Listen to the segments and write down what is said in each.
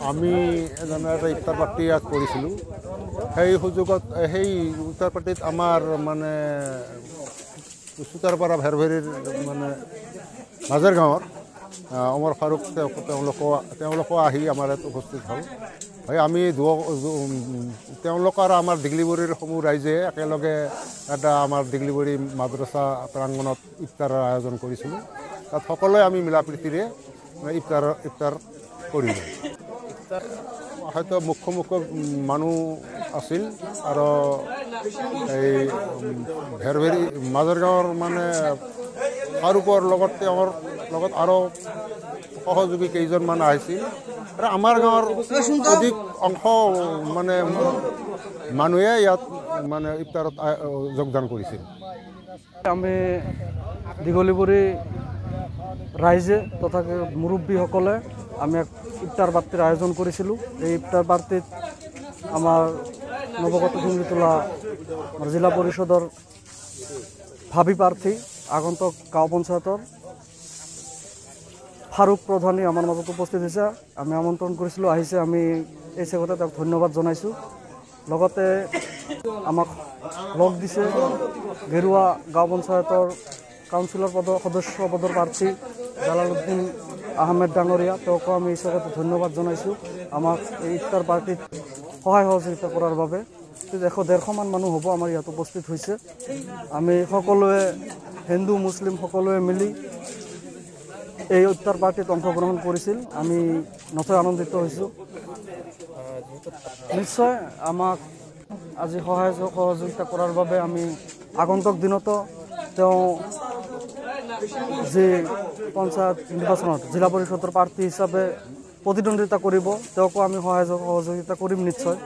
আমি এজনে এটা ইফতাৰ পাৰ্টি ইয়াত কৰিছিলোঁ। সেই সুযোগত সেই ইফতাৰ পাৰ্টিত আমাৰ মানে চুতাৰপাৰা ভেৰভেৰীৰ মানে মাজৰ গাঁৱৰ অমৰ ফাৰুক তেওঁলোকো আহি আমাৰ ইয়াত উপস্থিত হ'ল। হয়, আমি তেওঁলোক আৰু আমাৰ দিগলিবৰীৰ সমূহ ৰাইজে একেলগে এটা আমাৰ দিগলিবৰী মাদ্ৰাছা প্ৰাংগণত ইফতাৰৰ আয়োজন কৰিছিলোঁ। তাত সকলোৱে আমি মিলাপ্ৰীতিৰে ইফতাৰ কৰিলোঁ। হয়তো মুখ্য মানুহ আছিল আৰু এই ভেৰভেৰী মাজৰ গাঁৱৰ মানে ফাৰুকৰ লগত তেওঁৰ লগত আৰু সহযোগী কেইজনমান আহিছিল আৰু আমাৰ গাঁৱৰ অধিক অংশ মানে মানুহে ইয়াত মানে ইফতাৰত যোগদান কৰিছিল। আমি দীঘলীপুৰী ৰাইজে তথা মুৰব্বীসকলে আমি এক ইফতাৰ পাৰ্টিৰ আয়োজন কৰিছিলোঁ। এই ইফতাৰ পাৰ্টিত আমাৰ নৱগত ডিঙিটোলা জিলা পৰিষদৰ ভাবি প্ৰাৰ্থী আগন্তুক গাঁও পঞ্চায়তৰ ফাৰুক প্ৰধানী আমাৰ মাজত উপস্থিত হৈছে। আমি আমন্ত্ৰণ কৰিছিলোঁ, আহিছে। আমি এই চেগতে তেওঁক ধন্যবাদ জনাইছোঁ। লগতে আমাক লগ দিছে গেৰুৱা গাঁও পঞ্চায়তৰ কাউন্সিলৰ সদস্য পদৰ প্ৰাৰ্থী জালালুদ্দিন আহমেদ ডাঙৰীয়া, তেওঁকো আমি এই চেগতে ধন্যবাদ জনাইছোঁ আমাক এই ইফতাৰ পাৰ্টিত সহায় সহযোগিতা কৰাৰ বাবে। 100-150 মানুহ হ'ব আমাৰ ইয়াত উপস্থিত হৈছে। আমি সকলোৱে হিন্দু মুছলিম সকলোৱে মিলি এই ইফতাৰ পাৰ্টিত অংশগ্ৰহণ কৰিছিল। আমি নথৈ আনন্দিত হৈছোঁ। নিশ্চয় আমাক আজি সহায় সহযোগিতা কৰাৰ বাবে আমি আগন্তুক দিনতো তেওঁ যি পঞ্চায়ত নিৰ্বাচনত জিলা পৰিষদৰ প্ৰাৰ্থী হিচাপে প্ৰতিদ্বন্দ্বিতা কৰিব, তেওঁকো আমি সহায় সহযোগিতা কৰিম নিশ্চয়।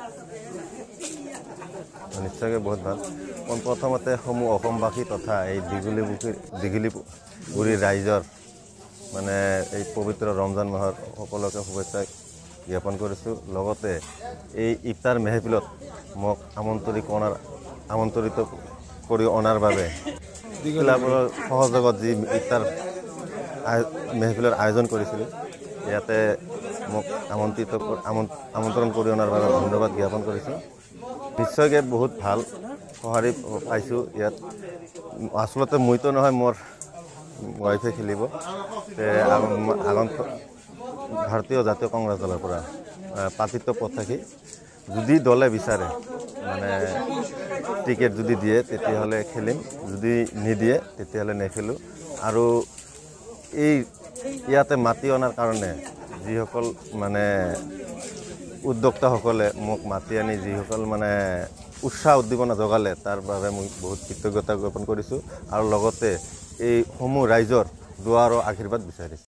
নিশ্চয়কৈ বহুত ভাল। প্ৰথমতে সমূহ অসমবাসী তথা এই দীঘলীপুৰী ৰাইজৰ মানে এই পবিত্ৰ ৰমজান মাহৰ সকলোকে শুভেচ্ছা জ্ঞাপন কৰিছোঁ। লগতে এই ইফতাৰ মেহফিলত মোক আমন্ত্ৰিত কৰি অনাৰ বাবে ক্লাবৰ সহযোগত যি ইফতাৰ মেহফিলৰ আয়োজন কৰিছিলোঁ, ইয়াতে মোক আমন্ত্ৰণ কৰি অনাৰ বাবে ধন্যবাদ জ্ঞাপন কৰিছোঁ। নিশ্চয়কৈ বহুত ভাল সঁহাৰি পাইছোঁ ইয়াত। আচলতে মইতো নহয়, মোৰ ৱাইফে খেলিব। আগন্তুক ভাৰতীয় জাতীয় কংগ্ৰেছ দলৰ পৰা প্ৰাৰ্থিত্ব প্ৰত্যাশী। যদি দলে বিচাৰে মানে টিকেট যদি দিয়ে তেতিয়াহ'লে খেলিম, যদি নিদিয়ে তেতিয়াহ'লে নেখেলোঁ। আৰু এই ইয়াতে মাতি অনাৰ কাৰণে যিসকল মানে উদ্যোক্তাসকলে মোক মাতি আনি যিসকল মানে উৎসাহ উদ্দীপনা যোগালে, তাৰ বাবে মই বহুত কৃতজ্ঞতা জ্ঞাপন কৰিছোঁ। আৰু লগতে এই সমূহ ৰাইজৰ দুৱা আৰু আশীৰ্বাদ বিচাৰিছোঁ।